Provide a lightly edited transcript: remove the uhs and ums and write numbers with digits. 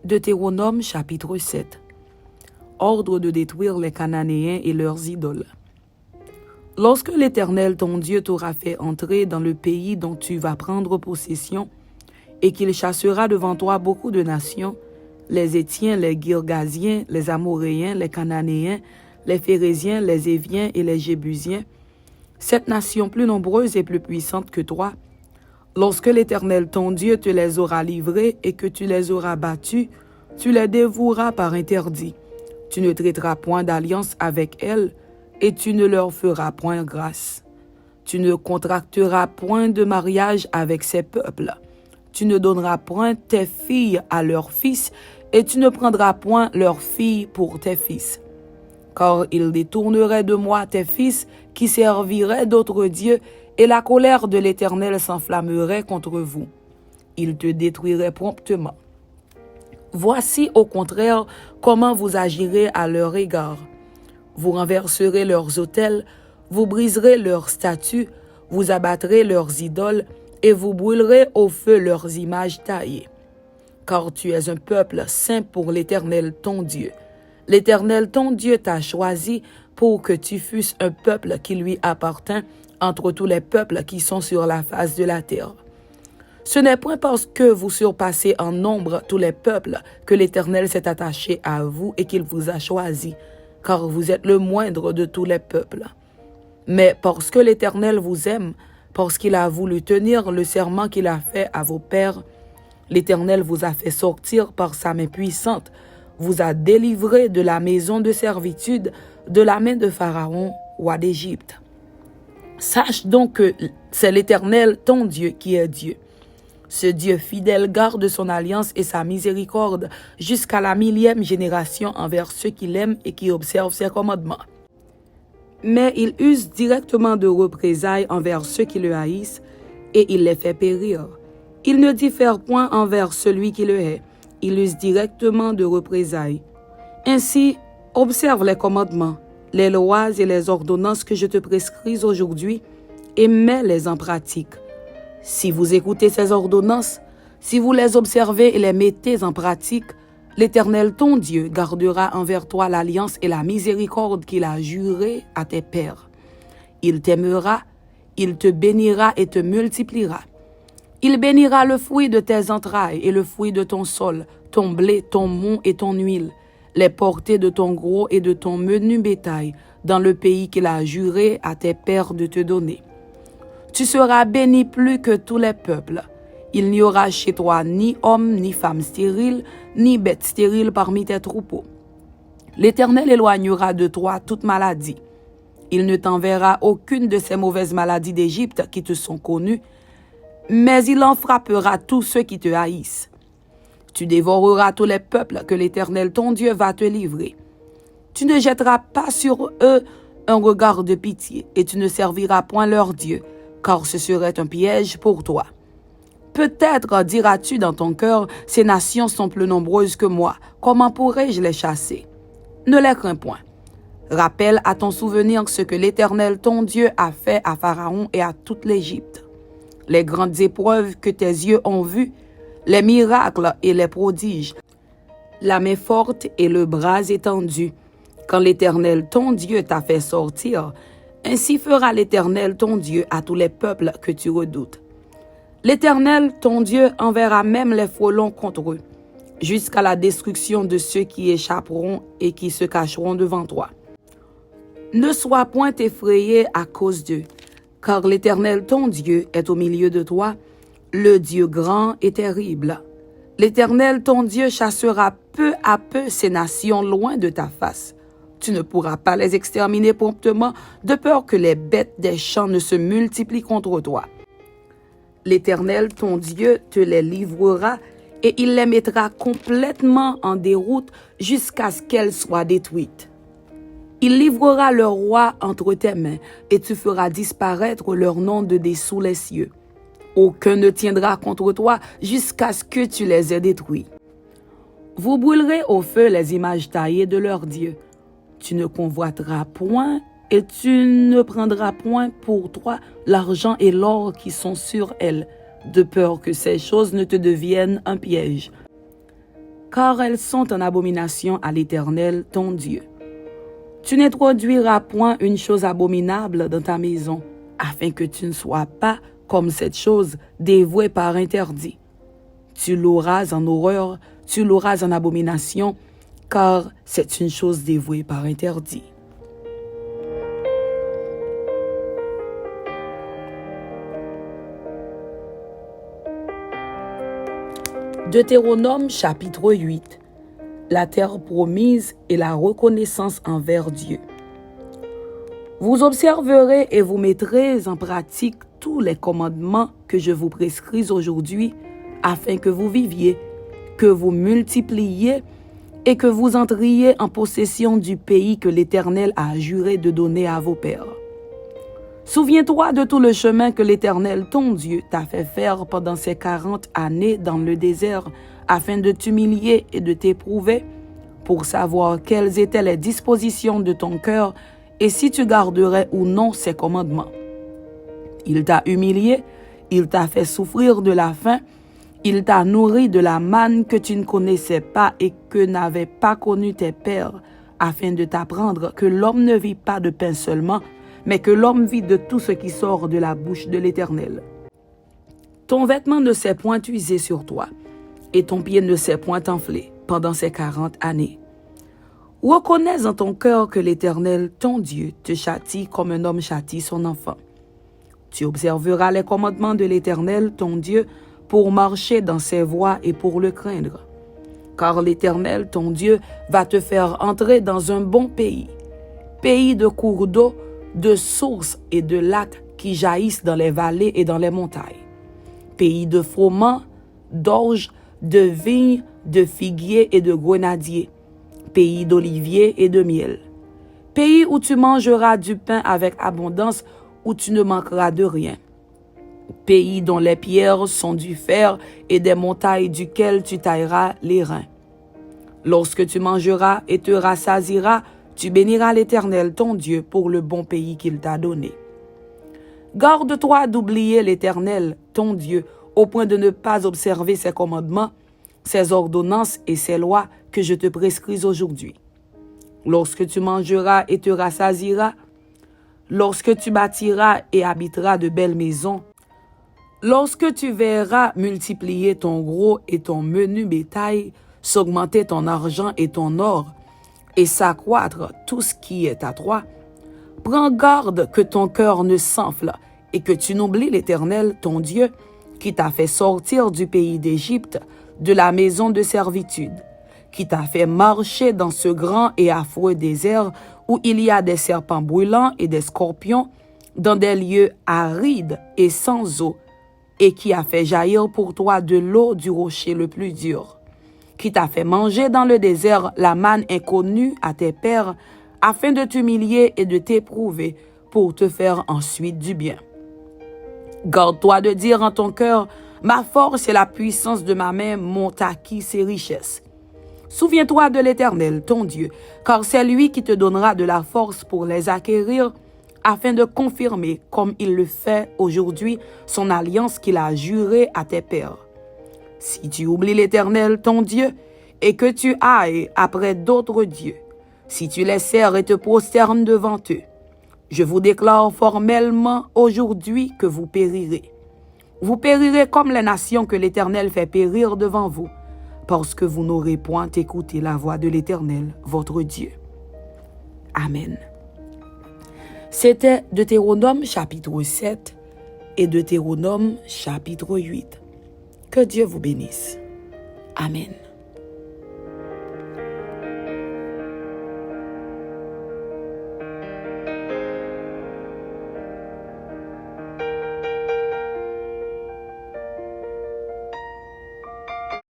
Deutéronome chapitre 7. Ordre de détruire les Cananéens et leurs idoles. Lorsque l'Éternel ton Dieu t'aura fait entrer dans le pays dont tu vas prendre possession, et qu'il chassera devant toi beaucoup de nations, les Hétiens, les Girgasiens, les Amoréens, les Cananéens, les Phérésiens, les Éviens et les Jébusiens, cette nation plus nombreuse et plus puissante que toi, lorsque l'Éternel ton Dieu te les aura livrés et que tu les auras battus, tu les dévoueras par interdit. Tu ne traiteras point d'alliance avec elles et tu ne leur feras point grâce. Tu ne contracteras point de mariage avec ces peuples. Tu ne donneras point tes filles à leurs fils et tu ne prendras point leurs filles pour tes fils. Car ils détourneraient de moi tes fils qui serviraient d'autres dieux et la colère de l'Éternel s'enflammerait contre vous. Il te détruirait promptement. Voici au contraire comment vous agirez à leur égard. Vous renverserez leurs autels, vous briserez leurs statues, vous abattrez leurs idoles et vous brûlerez au feu leurs images taillées. Car tu es un peuple saint pour l'Éternel ton Dieu. L'Éternel ton Dieu t'a choisi pour que tu fusses un peuple qui lui appartint entre tous les peuples qui sont sur la face de la terre. Ce n'est point parce que vous surpassez en nombre tous les peuples que l'Éternel s'est attaché à vous et qu'il vous a choisi, car vous êtes le moindre de tous les peuples. Mais parce que l'Éternel vous aime, parce qu'il a voulu tenir le serment qu'il a fait à vos pères, l'Éternel vous a fait sortir par sa main puissante, vous a délivré de la maison de servitude, de la main de Pharaon, roi d'Égypte. Sache donc que c'est l'Éternel, ton Dieu, qui est Dieu. Ce Dieu fidèle garde son alliance et sa miséricorde jusqu'à la 1000e génération envers ceux qui l'aiment et qui observent ses commandements. Mais il use directement de représailles envers ceux qui le haïssent et il les fait périr. Il ne diffère point envers celui qui le hait. Il use directement de représailles. Ainsi, observe les commandements, les lois et les ordonnances que je te prescris aujourd'hui et mets-les en pratique. Si vous écoutez ces ordonnances, si vous les observez et les mettez en pratique, l'Éternel ton Dieu gardera envers toi l'alliance et la miséricorde qu'il a jurée à tes pères. Il t'aimera, il te bénira et te multipliera. Il bénira le fruit de tes entrailles et le fruit de ton sol, ton blé, ton mont et ton huile, les portées de ton gros et de ton menu bétail, dans le pays qu'il a juré à tes pères de te donner. Tu seras béni plus que tous les peuples. Il n'y aura chez toi ni homme, ni femme stérile, ni bête stérile parmi tes troupeaux. L'Éternel éloignera de toi toute maladie. Il ne t'enverra aucune de ces mauvaises maladies d'Égypte qui te sont connues, mais il en frappera tous ceux qui te haïssent. Tu dévoreras tous les peuples que l'Éternel ton Dieu va te livrer. Tu ne jetteras pas sur eux un regard de pitié, et tu ne serviras point leur Dieu, car ce serait un piège pour toi. Peut-être diras-tu dans ton cœur, ces nations sont plus nombreuses que moi, comment pourrais-je les chasser? Ne les crains point. Rappelle à ton souvenir ce que l'Éternel ton Dieu a fait à Pharaon et à toute l'Égypte. Les grandes épreuves que tes yeux ont vues, les miracles et les prodiges, la main forte et le bras étendu. Quand l'Éternel ton Dieu t'a fait sortir, ainsi fera l'Éternel ton Dieu à tous les peuples que tu redoutes. L'Éternel ton Dieu enverra même les frelons contre eux, jusqu'à la destruction de ceux qui échapperont et qui se cacheront devant toi. Ne sois point effrayé à cause d'eux, car l'Éternel ton Dieu est au milieu de toi, le Dieu grand et terrible. L'Éternel ton Dieu chassera peu à peu ces nations loin de ta face. Tu ne pourras pas les exterminer promptement, de peur que les bêtes des champs ne se multiplient contre toi. L'Éternel ton Dieu te les livrera et il les mettra complètement en déroute jusqu'à ce qu'elles soient détruites. Il livrera leur roi entre tes mains et tu feras disparaître leur nom de dessous les cieux. Aucun ne tiendra contre toi jusqu'à ce que tu les aies détruits. Vous brûlerez au feu les images taillées de leurs dieux. Tu ne convoiteras point et tu ne prendras point pour toi l'argent et l'or qui sont sur elles, de peur que ces choses ne te deviennent un piège. car elles sont en abomination à l'Éternel, ton Dieu. Tu n'introduiras point une chose abominable dans ta maison, afin que tu ne sois pas comme cette chose dévouée par interdit. Tu l'auras en horreur, tu l'auras en abomination, car c'est une chose dévouée par interdit. Deutéronome chapitre 8. La terre promise et la reconnaissance envers Dieu. Vous observerez et vous mettrez en pratique tous les commandements que je vous prescris aujourd'hui, afin que vous viviez, que vous multipliiez et que vous entriez en possession du pays que l'Éternel a juré de donner à vos pères. Souviens-toi de tout le chemin que l'Éternel, ton Dieu, t'a fait faire pendant ces 40 années dans le désert, afin de t'humilier et de t'éprouver, pour savoir quelles étaient les dispositions de ton cœur et si tu garderais ou non ses commandements. Il t'a humilié, il t'a fait souffrir de la faim, il t'a nourri de la manne que tu ne connaissais pas et que n'avaient pas connu tes pères, afin de t'apprendre que l'homme ne vit pas de pain seulement, mais que l'homme vit de tout ce qui sort de la bouche de l'Éternel. Ton vêtement ne s'est point usé sur toi, et ton pied ne s'est point enflé pendant ces 40 années. Reconnais en ton cœur que l'Éternel, ton Dieu, te châtie comme un homme châtie son enfant. Tu observeras les commandements de l'Éternel, ton Dieu, pour marcher dans ses voies et pour le craindre. Car l'Éternel, ton Dieu, va te faire entrer dans un bon pays, pays de cours d'eau, de sources et de lacs qui jaillissent dans les vallées et dans les montagnes, pays de froment, d'orge, de vignes, de figuiers et de grenadiers, pays d'oliviers et de miel, pays où tu mangeras du pain avec abondance, où tu ne manqueras de rien, pays dont les pierres sont du fer et des montagnes duquel tu tailleras les reins. Lorsque tu mangeras et te rassasieras, tu béniras l'Éternel ton Dieu pour le bon pays qu'il t'a donné. Garde-toi d'oublier l'Éternel ton Dieu au point de ne pas observer ses commandements, ses ordonnances et ses lois que je te prescris aujourd'hui. Lorsque tu mangeras et te rassasieras, lorsque tu bâtiras et habiteras de belles maisons, lorsque tu verras multiplier ton gros et ton menu bétail, s'augmenter ton argent et ton or, et s'accroître tout ce qui est à toi, prends garde que ton cœur ne s'enfle et que tu n'oublies l'Éternel, ton Dieu, qui t'a fait sortir du pays d'Égypte, de la maison de servitude, qui t'a fait marcher dans ce grand et affreux désert où il y a des serpents brûlants et des scorpions, dans des lieux arides et sans eau, et qui a fait jaillir pour toi de l'eau du rocher le plus dur, qui t'a fait manger dans le désert la manne inconnue à tes pères, afin de t'humilier et de t'éprouver pour te faire ensuite du bien. Garde-toi de dire en ton cœur, ma force et la puissance de ma main m'ont acquis ces richesses. Souviens-toi de l'Éternel, ton Dieu, car c'est lui qui te donnera de la force pour les acquérir, afin de confirmer, comme il le fait aujourd'hui, son alliance qu'il a jurée à tes pères. Si tu oublies l'Éternel, ton Dieu, et que tu ailles après d'autres dieux, si tu les sers et te prosternes devant eux, je vous déclare formellement aujourd'hui que vous périrez. Vous périrez comme les nations que l'Éternel fait périr devant vous, parce que vous n'aurez point écouté la voix de l'Éternel, votre Dieu. Amen. C'était Deutéronome chapitre 7 et Deutéronome chapitre 8. Que Dieu vous bénisse. Amen.